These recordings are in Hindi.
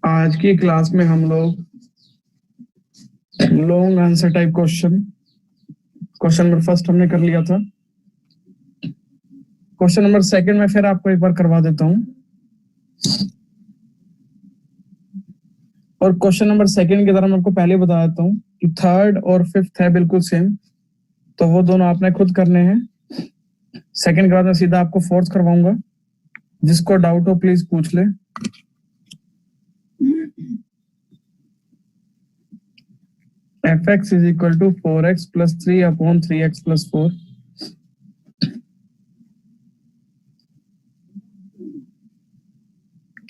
आज की क्लास में हम लोग long answer type question number first हमने कर लिया था। क्वेश्चन नंबर सेकंड में फिर आपको एक बार करवा देता हूं, और क्वेश्चन नंबर सेकंड की तरह मैं आपको पहले बता देता हूं कि थर्ड और फिफ्थ है बिल्कुल सेम, तो वो दोनों आपने खुद करने हैं। सेकंड के बाद मैं सीधा आपको फोर्थ करवाऊंगा। जिसको डाउट हो प्लीज पूछ ले। fx is equal to 4x plus 3 upon 3x plus 4।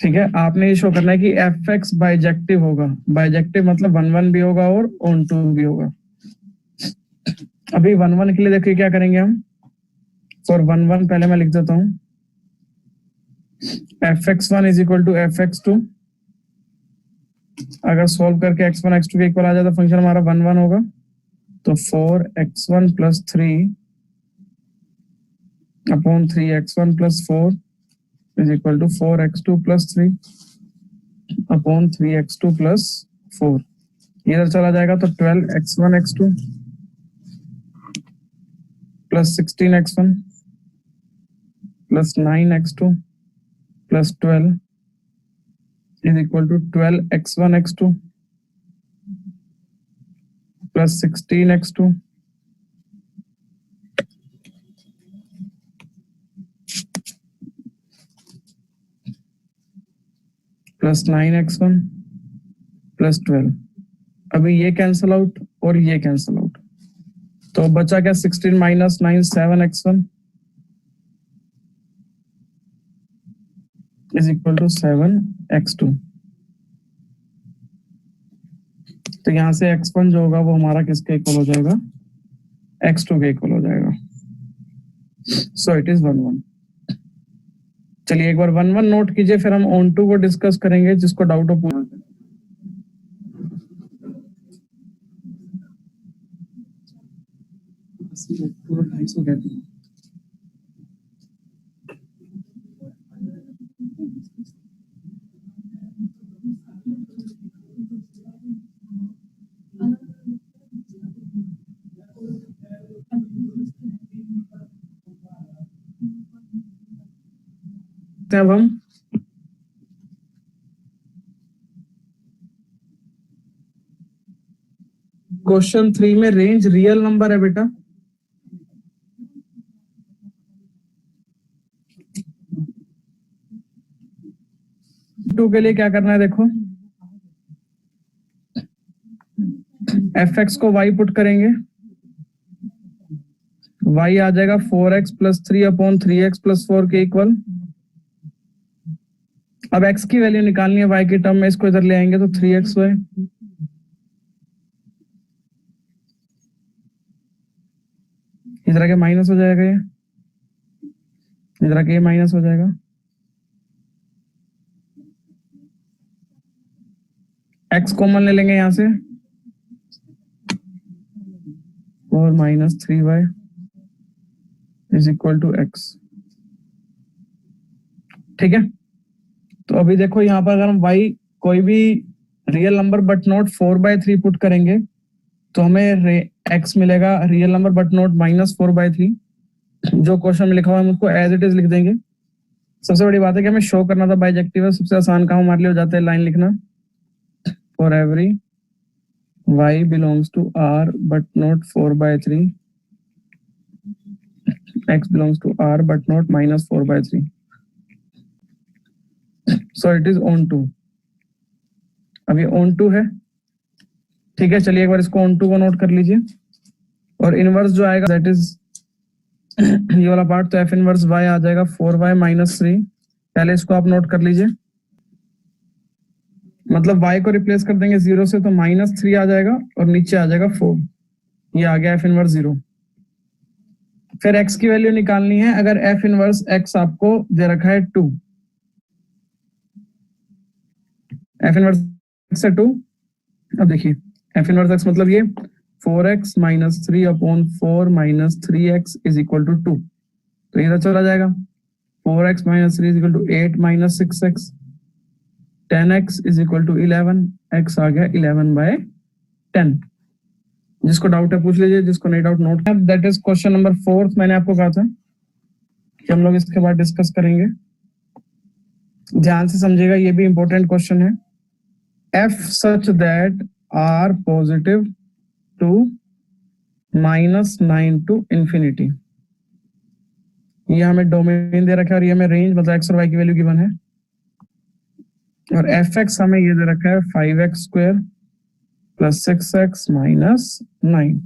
ठीक है, आपने ये शो करना है कि fx बाइजेक्टिव होगा। बाइजेक्टिव मतलब 1 1 भी होगा और ऑन टू भी होगा। अभी 1 1 के लिए देखिए क्या करेंगे हम। फॉर 1 1 पहले मैं लिख देता हूं fx1 is equal to fx2। अगर सोल्व करके x1 x2 के इक्वल आ जाए तो फंक्शन हमारा 1 1 होगा। तो 4x1 plus 3 upon 3x1 plus 4 is equal to 4x2 plus 3 upon 3x2 plus 4। इधर चला जाएगा तो 12x1 x2 plus 16x1 plus 9x2 plus 12 is equal to 12x1 x2 plus 16x2 plus 9x1 plus 12। अभी ये कैंसिल आउट और ये कैंसिल आउट, तो बचा क्या 16 minus 9 7x1 is equal to 7x2। तो यहां से x1 जो होगा वो हमारा किसके इक्वल हो जाएगा, x2 के इक्वल हो जाएगा। सो इट इज 1 1। चलिए एक बार 1 1 नोट कीजिए, फिर हम ऑन टू को डिस्कस करेंगे। जिसको डाउट हो पूछे। अब हम क्वेश्चन 3 में रेंज रियल नंबर है बेटा। टू के लिए क्या करना है, देखो fx को y पुट करेंगे, y आ जाएगा 4x plus 3 upon 3x plus 4 के इक्वल। अब x की वैल्यू निकालनी है y के टर्म में, इसको इधर ले आएंगे तो 3xy इधर आके माइनस हो जाएगा, ये इधर आके माइनस हो जाएगा। x कॉमन ले लेंगे यहां से, और minus 3y is equal to x। ठीक है, तो अभी देखो यहाँ पर अगर हम y कोई भी real number but not 4/3 put करेंगे तो हमें x मिलेगा रियल नंबर बट नॉट -4/3। जो क्वेश्चन में लिखा हुआ है हम उसको एज इट इज लिख देंगे। सबसे बड़ी बात है कि हमें शो करना था बाइजेक्टिव है, सबसे आसान काम हमारे लिए हो जाता है लाइन लिखना। For every y belongs to r but not 4/3, x belongs to r but not -4/3। So it is onto. अभी ऑन टू है, ठीक है। चलिए एक बार इसको ऑन टू को नोट कर लीजिए, और इनवर्स जो आएगा दैट इज ये वाला पार्ट, तो f इनवर्स y आ जाएगा 4y माइनस 3। पहले इसको आप नोट कर लीजिए, मतलब y को रिप्लेस कर देंगे 0 से तो -3 आ जाएगा और नीचे आ जाएगा 4। ये आ गया f इनवर्स 0। फिर x की वैल्यू निकालनी है। अगर f इनवर्स x आपको दे रखा है 2, f इनवर्स x से 2, अब देखिए f इनवर्स x मतलब ये 4x minus 3 upon 4 minus 3x is equal to 2। तो इधर चला जाएगा 4x minus 3 is equal to 8 minus 6x। 10x is equal to 11, x आ गया 11/10। जिसको डाउट है पूछ लीजिए, जिसको नहीं doubt note. That is question number 4। मैंने आपको कहा था कि हम लोग इसके बाद डिस्कस करेंगे। ध्यान से समझिएगा, ये भी इंपॉर्टेंट क्वेश्चन है। f such that r positive to -9 to infinity। ये हमें डोमेन दे रखा है और ये हमें रेंज मतलब x और y की वैल्यू गिवन है, और fx हमें ये दे रखा है 5x² + 6x - 9।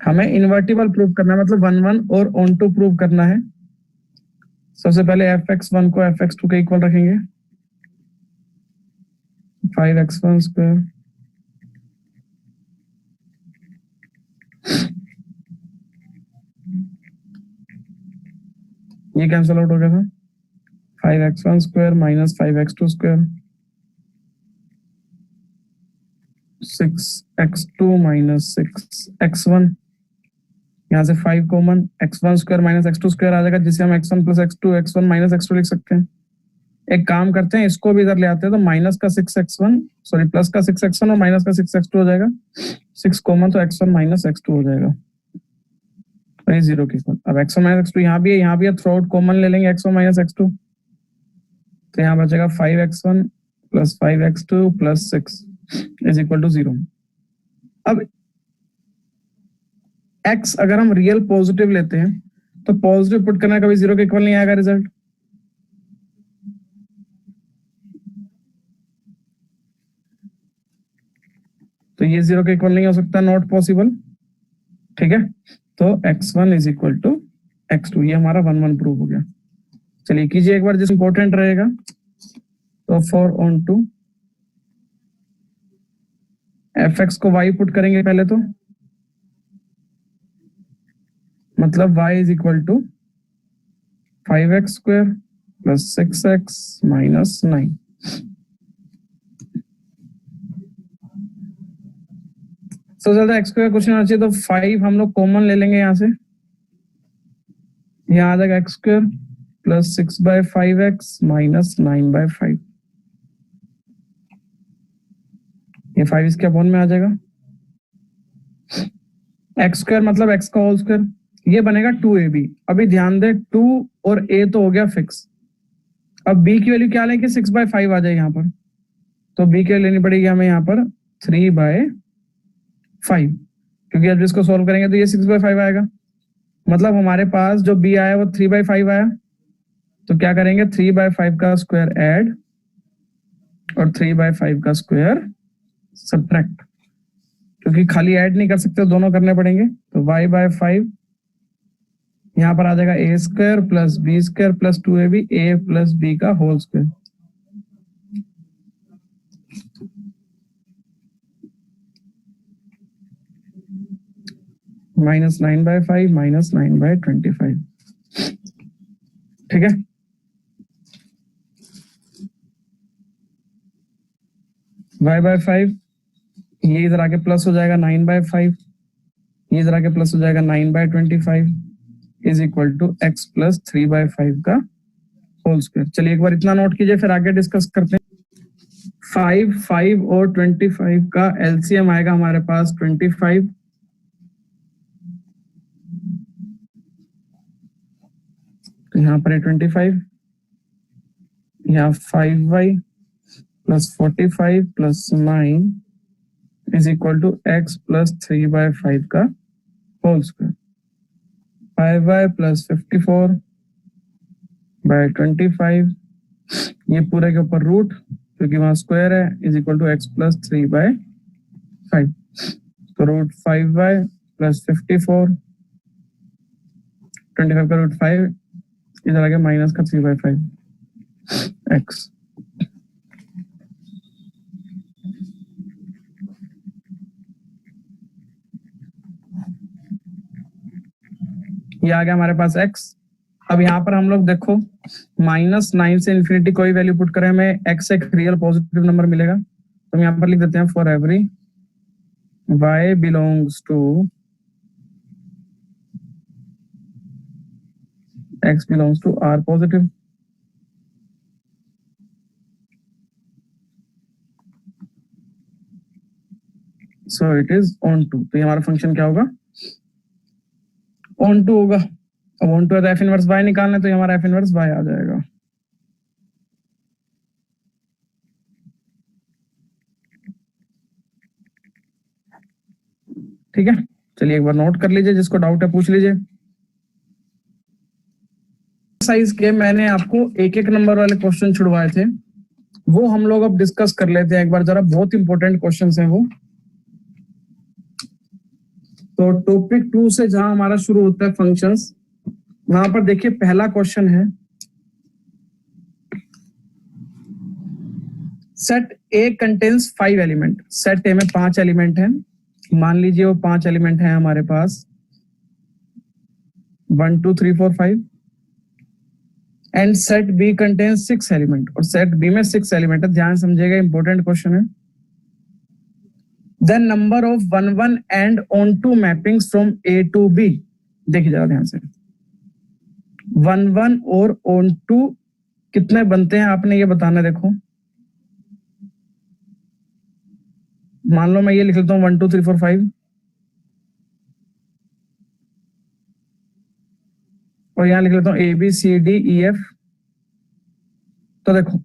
हमें इन्वर्टिबल प्रूव करना है, मतलब 1 1 और ऑन टू प्रूव करना है। सबसे पहले fx1 को fx2 के इक्वल रखेंगे, 5x1²। ये कैंसिल आउट हो गया था, 5x1² - 5x2², 6x2 - 6x1। यहाँ से 5 कॉमन, x1² - x2² आ जाएगा, जिसे हम x1 + x2 x1 - x2 लिख सकते हैं। एक काम करते हैं, इसको भी इधर ले आते हैं, तो माइनस का 6x1 सॉरी प्लस का 6x1 और माइनस का 6x2 हो जाएगा। 6 कॉमन तो x1 - x2 हो जाएगा, और ये 0 के इक्वल। अब x1 - x2 यहाँ भी है, थ्रू आउट कॉमन ले लेंगे x1 - x2, तो यहाँ बचेगा 5x1 + 5x2 + 6 is equal to 0। अब x अगर हम रियल पॉजिटिव लेते हैं तो पॉजिटिव पुट करना कभी 0 के इक्वल नहीं आएगा रिजल्ट। तो ये 0 के इक्वल नहीं हो सकता, नॉट पॉसिबल। ठीक है, तो x1 is equal to x2, ये हमारा 1 1 प्रूव हो गया। चलिए कीजिए एक बार, जिस इंपॉर्टेंट रहेगा। तो फॉर ऑन टू fx को y पुट करेंगे पहले, तो मतलब y is equal to 5x² + 6x - 9। तो ज्यादा x का क्वेश्चन आना चाहिए, तो 5 हम लोग कॉमन ले लेंगे यहाँ से, यहाँ आ जाएगा x² + 6/5x - 9/5। ये 5 इसके अपॉन में आ जाएगा। x² मतलब x का होल स्क्वायर, ये बनेगा 2ab। अभी ध्यान दे, 2 और a तो हो गया फिक्स। अब b की वैल्यू क्या लें कि 6/5 आ जाए यहाँ पर, तो b की वैल्यू लेनी पड़ेगी हमें यहाँ पर 3/5, क्योंकि अब इसको सॉल्व करेंगे तो ये 6/5 आएगा। मतलब हमारे पास जो b आया वो 3/5 आया, तो क्या करेंगे 3/5 का स्क्वायर ऐड और 3/5 का स्क्वायर सब्ट्रैक्ट, क्योंकि खाली ऐड नहीं कर सकते, दोनों करने पड़ेंगे। तो y/5 यहाँ पर आ जाएगा a² + b² + 2ab, a + b का होल स्क्वायर। -9/5 - 9/25। ठीक है, y/5 ये इधर आके प्लस हो जाएगा 9/5, ये इधर आके प्लस हो जाएगा 9/25 इज इक्वल टू x + 3/5 का होल स्क्वायर। चलिए एक बार इतना नोट कीजिए, फिर आगे डिस्कस करते हैं। 5 5 और 25 का एलसीएम आएगा हमारे पास 25। तो यहाँ पर है 25, यहाँ 5y + 45 + 9 is equal to x + 3/5 का होल स्क्वायर। 5y + 54/25, ये पूरे के ऊपर रूट, क्योंकि वहां स्क्वायर है, इज इक्वल टू x + 3/5। तो √5y + 54, 25 का √5 इधर आ गया माइनस का 3/5 x। ये आ गया हमारे पास x। अब यहाँ पर हम लोग देखो -9 से इन्फिनिटी कोई वैल्यू पुट करें, हमें x एक रियल पॉजिटिव नंबर मिलेगा। तो हम यहाँ पर लिख देते हैं for every y belongs to x belongs to r positive. So it is onto. तो ये हमारा फंक्शन क्या होगा, ऑन टू होगा। अब ऑन टू है तो एफ इनवर्स वाई निकालना है, तो ये हमारा एफ इनवर्स वाई आ जाएगा। ठीक है, चलिए एक बार नोट कर लीजिए, जिसको डाउट है पूछ लीजिए। एक्सरसाइज के मैंने आपको एक एक नंबर वाले क्वेश्चन छुड़वाए थे, वो हम लोग अब डिस्कस कर लेते हैं एक बार जरा, बहुत इंपॉर्टेंट क्वेश्चंस हैं वो। तो टॉपिक 2 से जहां हमारा शुरू होता है फंक्शंस, वहां पर देखिए पहला क्वेश्चन है, सेट ए कंटेन्स 5 एलिमेंट। सेट ए में 5 एलिमेंट हैं, मान लीजिए वो 5 एलिमेंट हैं हमारे पास 1 2 3 4 5, and set B contains 6 element, और सेट बी में 6 एलिमेंट है। ध्यान समझिएगा, इंपॉर्टेंट क्वेश्चन है। Then number of 1 1 and onto mappings from A to B. देखिए जरा ध्यान से, 1 1 और ऑन टू कितने बनते हैं आपने ये बताना। देखो मान लो मैं ये लिख लेता हूँ 1 2 3 4 5, और यहां लिख लेता हूँ A B C D E F. तो देखो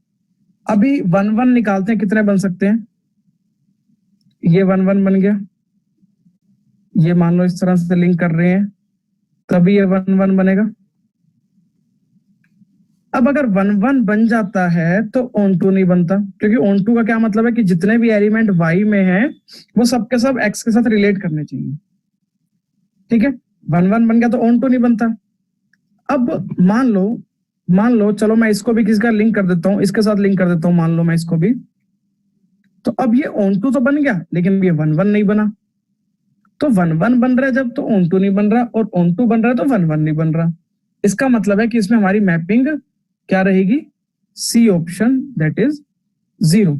अभी 1 1 निकालते हैं, कितने बन सकते हैं, ये 1 1 बन गया, ये मान लो इस तरह से लिंक कर रहे हैं, तभी ये 1 1 बनेगा। अब अगर 1 1 बन जाता है तो ऑन टू नहीं बनता, क्योंकि ऑन टू का क्या मतलब है कि जितने भी एलिमेंट वाई में हैं वो सबके सब एक्स के साथ रिलेट करने चाहिए। ठीक है, 1 1 बन गया तो ऑन टू नहीं बनता। अब मान लो चलो मैं इसको भी किसी का लिंक कर देता हूं, इसके साथ लिंक कर देता हूं, मान लो मैं इसको भी। तो अब ये ऑन टू तो बन गया, लेकिन ये 1 1 नहीं बना। तो 1 1 बन रहा है जब, तो ऑन टू नहीं बन रहा, और ऑन टू बन रहा है तो 1 1 नहीं बन रहा। इसका मतलब है कि इसमें हमारी मैपिंग क्या रहेगी, सी ऑप्शन, दैट इज 0।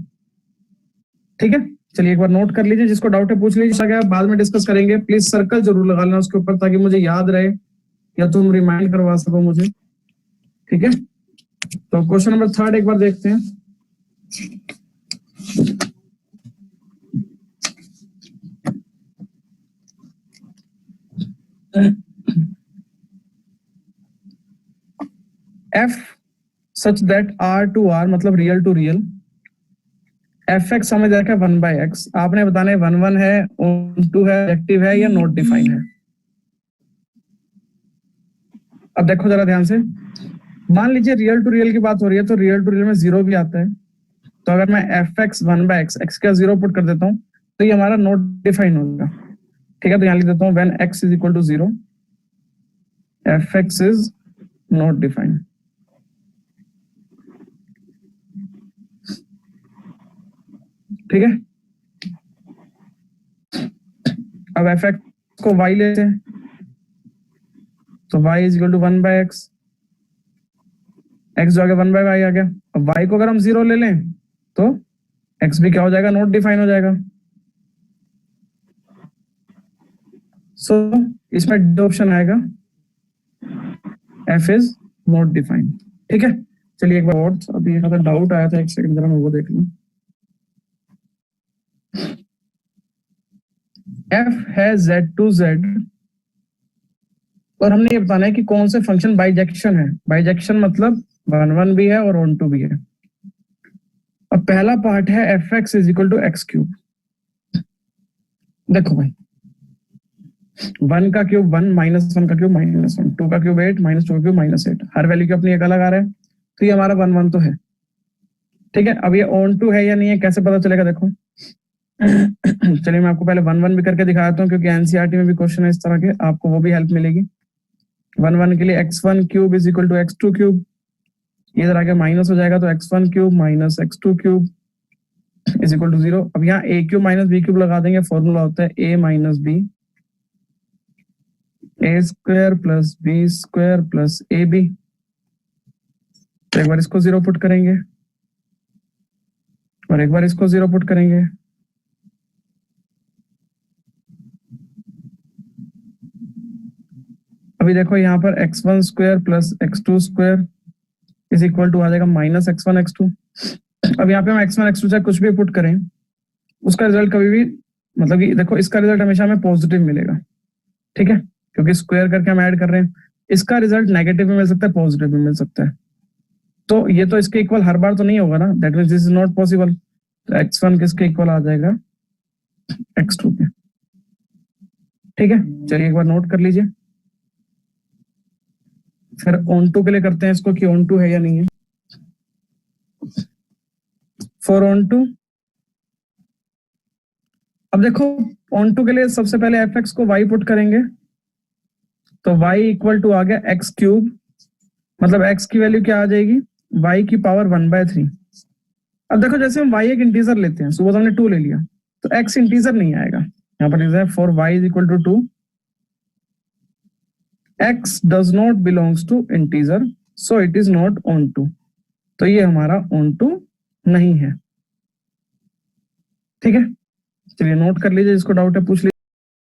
ठीक है, चलिए एक बार नोट कर लीजिए, जिसको डाउट है पूछ लीजिए, बाद में डिस्कस करेंगे। प्लीज सर्कल जरूर लगा लेना उसके ऊपर, ताकि मुझे याद रहे या तुम रिमाइंड करवा सको मुझे। ठीक है, तो क्वेश्चन नंबर 3 एक बार देखते हैं। f such that r to r मतलब रियल टू रियल, fx समझ रखा है 1 by x। आपने बताना है 1 1 है, ऑन टू है, एक्टिव है या नॉट डिफाइन है। अब देखो जरा ध्यान से, मान लीजिए रियल टू रियल की बात हो रही है, तो रियल टू रियल में 0 भी आता है। तो अगर मैं fx 1 by x, x का 0 पुट कर देता हूं, तो ये हमारा नॉट डिफाइन होगा। ठीक है, तो यहां लिख देता हूं when x is equal to 0, fx is not defined। ठीक है, अब fx को y लेते हैं, तो y is equal to 1 by x, x जो आ गया 1 by y आ गया। अब y को अगर हम 0 ले लें तो x भी क्या हो जाएगा, नॉट डिफाइन हो जाएगा। सो इसमें दो ऑप्शन आएगा, f is not defined। ठीक है, चलिए एक बार और, अभी यहाँ पर डाउट आया था, एक सेकंड जरा मैं वो देख लूं। f है z to z, और हमने ये बताना है कि कौन से फंक्शन बाइजेक्शन है। बाइजेक्शन मतलब 1 1 भी है और ऑन टू भी है। अब पहला पार्ट है fx is equal to x cube. देखो भाई 1 का क्यूब 1, -1 का क्यूब -1, 2 का क्यूब 8, -2 का क्यूब -8, हर वैल्यू की अपनी एक अलग आ रहा है, तो ये हमारा 1 1 तो है। ठीक है, अब ये ऑन टू है या नहीं है कैसे पता चलेगा, देखो चलिए मैं आपको पहले 1 1 भी करके दिखाता हूँ, क्योंकि एनसीईआरटी में भी क्वेश्चन है इस तरह के, आपको वो भी हेल्प मिलेगी। 1 1 के लिए x1 cube is equal to x2 cube, ये इधर आके माइनस हो जाएगा, तो x1 cube minus x2 cube is equal to 0। अब यहाँ a cube minus b cube लगा देंगे, फॉर्मूला होता है a minus b, a square plus b square plus ab। तो एक बार इसको 0 पुट करेंगे और एक बार इसको 0 पुट करेंगे। अभी देखो यहाँ पर x1 square plus x2 square is equal to आ जाएगा माइनस x1 x2। अब यहाँ पे हम x1 x2 चाहे कुछ भी पुट करें, उसका रिजल्ट कभी भी मतलब कि देखो इसका रिजल्ट हमेशा हमें पॉजिटिव मिलेगा, ठीक है, क्योंकि स्क्वायर करके हम ऐड कर रहे हैं। इसका रिजल्ट नेगेटिव भी मिल सकता है, पॉजिटिव भी मिल सकता है। तो ये तो इसके इक्वल हर बार तो नहीं होगा ना, that means this is not possible. तो x1 किसके इक्वल आ जाएगा, x2 के, ठीक है। चलिए एक बार नोट कर लीजिए, फिर ऑन टू के लिए करते हैं इसको कि ऑन टू है या नहीं है। फॉर ऑन टू, अब देखो ऑन टू के लिए सबसे पहले fx को y पुट करेंगे, तो y इक्वल टू आ गया x क्यूब, मतलब x की वैल्यू क्या आ जाएगी, y की पावर 1/3। अब देखो जैसे हम y एक इंटीजर लेते हैं, सुबह हमने 2 ले लिया, तो x इंटीजर नहीं आएगा। यहाँ पर है for y is equal to 2, x does not belongs to integer, so it is not onto. तो ये हमारा ऑन टू नहीं है, ठीक है। चलिए नोट कर लीजिए, जिसको डाउट है पूछ लीजिए।